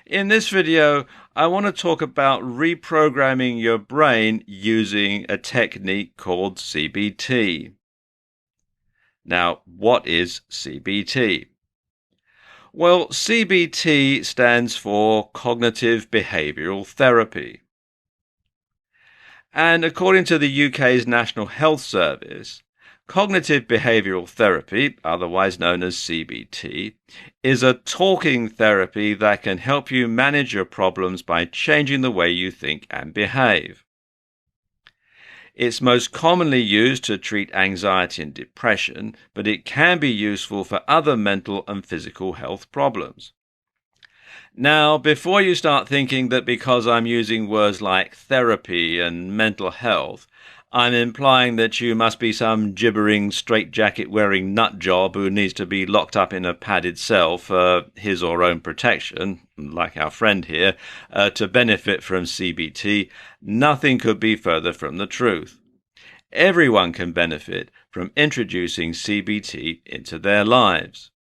In this video, I want to talk about reprogramming your brain using a technique called CBT. Now, what is CBT? Well, CBT stands for Cognitive Behavioural Therapy. And according to the UK's National Health Service, cognitive behavioural therapy, otherwise known as CBT, is a talking therapy that can help you manage your problems by changing the way you think and behave. It's most commonly used to treat anxiety and depression, but it can be useful for other mental and physical health problems. Now, before you start thinking that because I'm using words like therapy and mental health, I'm implying that you must be some gibbering, straitjacket-wearing nutjob who needs to be locked up in a padded cell for his or her own protection, like our friend here, to benefit from CBT, nothing could be further from the truth. Everyone can benefit from introducing CBT into their lives.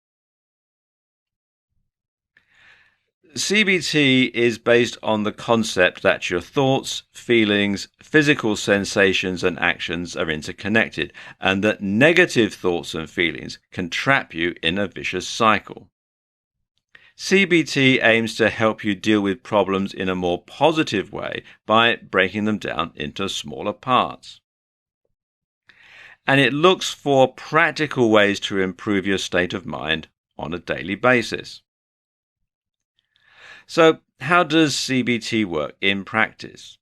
CBT is based on the concept that your thoughts, feelings, physical sensations and actions are interconnected, and that negative thoughts and feelings can trap you in a vicious cycle. CBT aims to help you deal with problems in a more positive way by breaking them down into smaller parts. And it looks for practical ways to improve your state of mind on a daily basis. So, how does CBT work in practice?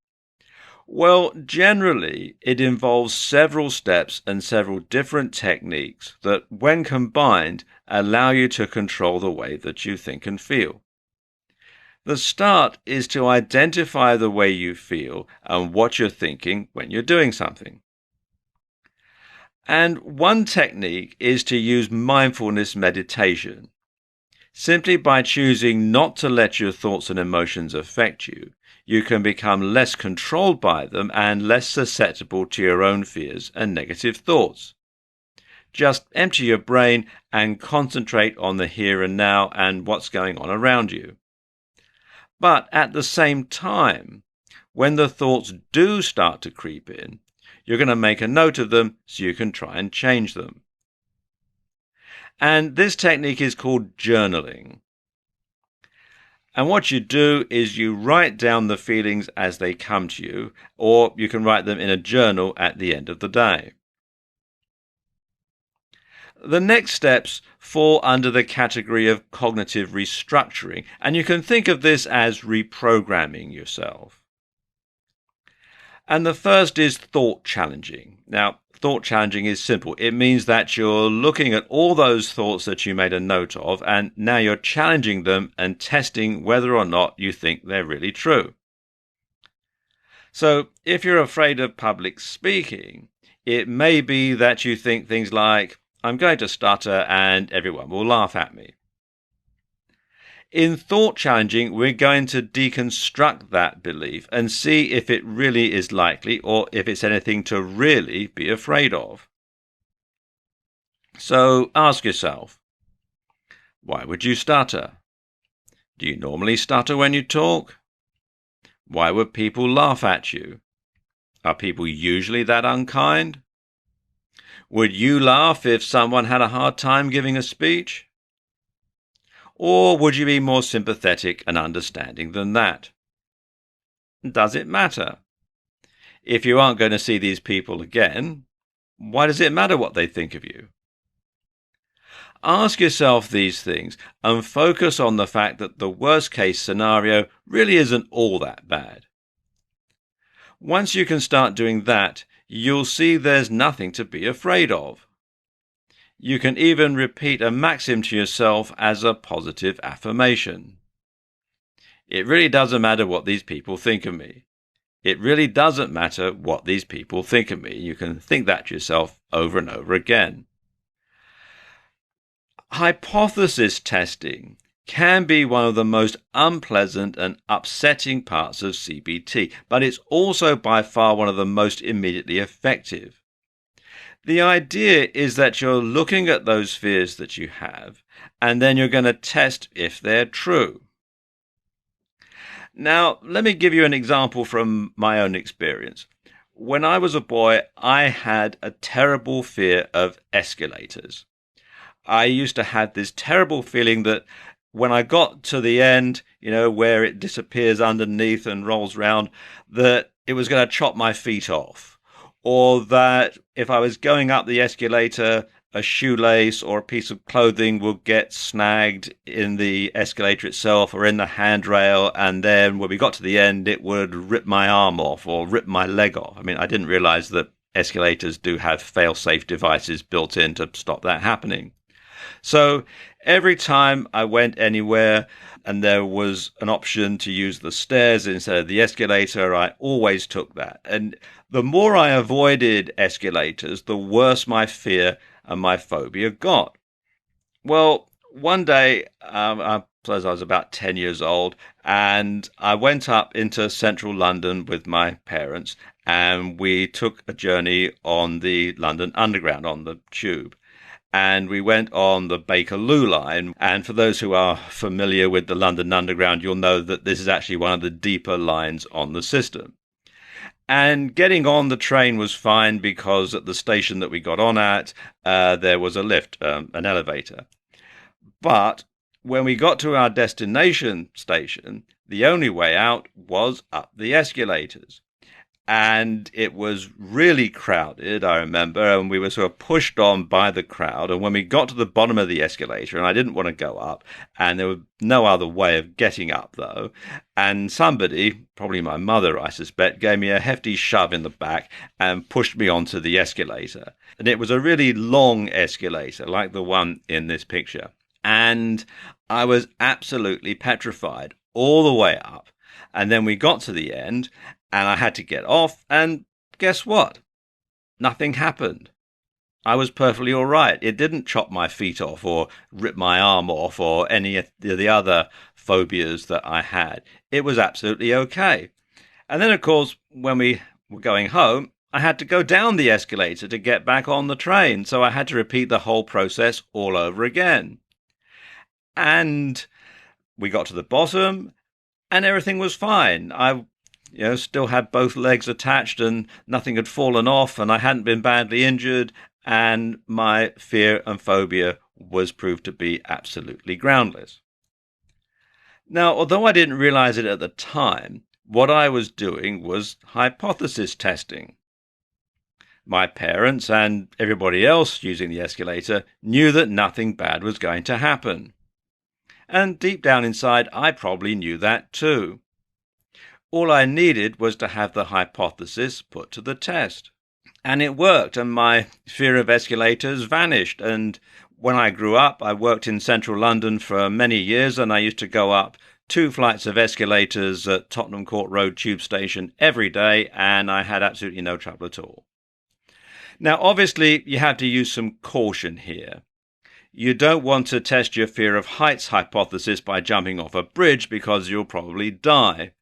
Well, generally, it involves several steps and several different techniques that, when combined, allow you to control the way that you think and feel. The start is to identify the way you feel and what you're thinking when you're doing something. And one technique is to use mindfulness meditation. Simply by choosing not to let your thoughts and emotions affect you, you can become less controlled by them and less susceptible to your own fears and negative thoughts. Just empty your brain and concentrate on the here and now and what's going on around you. But at the same time, when the thoughts do start to creep in, you're going to make a note of them so you can try and change them. And this technique is called journaling. And what you do is you write down the feelings as they come to you, or you can write them in a journal at the end of the day. The next steps fall under the category of cognitive restructuring, and you can think of this as reprogramming yourself. And the first is thought challenging. Now, thought challenging is simple. It means that you're looking at all those thoughts that you made a note of, and now you're challenging them and testing whether or not you think they're really true. So, if you're afraid of public speaking, it may be that you think things like, I'm going to stutter and everyone will laugh at me. In thought challenging, we're going to deconstruct that belief and see if it really is likely or if it's anything to really be afraid of. So ask yourself, why would you stutter? Do you normally stutter when you talk? Why would people laugh at you? Are people usually that unkind? Would you laugh if someone had a hard time giving a speech? Or would you be more sympathetic and understanding than that? Does it matter? If you aren't going to see these people again, why does it matter what they think of you? Ask yourself these things and focus on the fact that the worst case scenario really isn't all that bad. Once you can start doing that, you'll see there's nothing to be afraid of. You can even repeat a maxim to yourself as a positive affirmation. It really doesn't matter what these people think of me. It really doesn't matter what these people think of me. You can think that to yourself over and over again. Hypothesis testing can be one of the most unpleasant and upsetting parts of CBT, but it's also by far one of the most immediately effective. The idea is that you're looking at those fears that you have, and then you're going to test if they're true. Now, let me give you an example from my own experience. When I was a boy, I had a terrible fear of escalators. I used to have this terrible feeling that when I got to the end, where it disappears underneath and rolls round, that it was going to chop my feet off. Or that if I was going up the escalator, a shoelace or a piece of clothing would get snagged in the escalator itself or in the handrail, and then when we got to the end, it would rip my arm off or rip my leg off. I mean, I didn't realize that escalators do have fail-safe devices built in to stop that happening. So every time I went anywhere and there was an option to use the stairs instead of the escalator, I always took that. And the more I avoided escalators, the worse my fear and my phobia got. Well, one day, I suppose I was about 10 years old, and I went up into central London with my parents, and we took a journey on the London Underground, on the tube. And we went on the Bakerloo line. And for those who are familiar with the London Underground, you'll know that this is actually one of the deeper lines on the system. And getting on the train was fine because at the station that we got on at, there was a lift, an elevator. But when we got to our destination station, the only way out was up the escalators. And it was really crowded, I remember, and we were sort of pushed on by the crowd. And when we got to the bottom of the escalator, and I didn't want to go up, and there was no other way of getting up, though, and somebody, probably my mother, I suspect, gave me a hefty shove in the back and pushed me onto the escalator. And it was a really long escalator, like the one in this picture. And I was absolutely petrified all the way up. And then we got to the end, and I had to get off, and guess what? Nothing happened. I was perfectly all right. It didn't chop my feet off or rip my arm off or any of the other phobias that I had. It was absolutely okay. And then, of course, when we were going home, I had to go down the escalator to get back on the train, so I had to repeat the whole process all over again. And we got to the bottom, and everything was fine. I still had both legs attached and nothing had fallen off and I hadn't been badly injured, and my fear and phobia was proved to be absolutely groundless. Now, although I didn't realize it at the time, what I was doing was hypothesis testing. My parents and everybody else using the escalator knew that nothing bad was going to happen. And deep down inside, I probably knew that too. All I needed was to have the hypothesis put to the test. And it worked, and my fear of escalators vanished. And when I grew up, I worked in central London for many years, and I used to go up 2 flights of escalators at Tottenham Court Road tube station every day, and I had absolutely no trouble at all. Now, obviously, you have to use some caution here. You don't want to test your fear of heights hypothesis by jumping off a bridge because you'll probably die.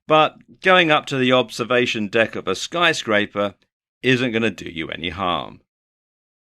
But going up to the observation deck of a skyscraper isn't going to do you any harm.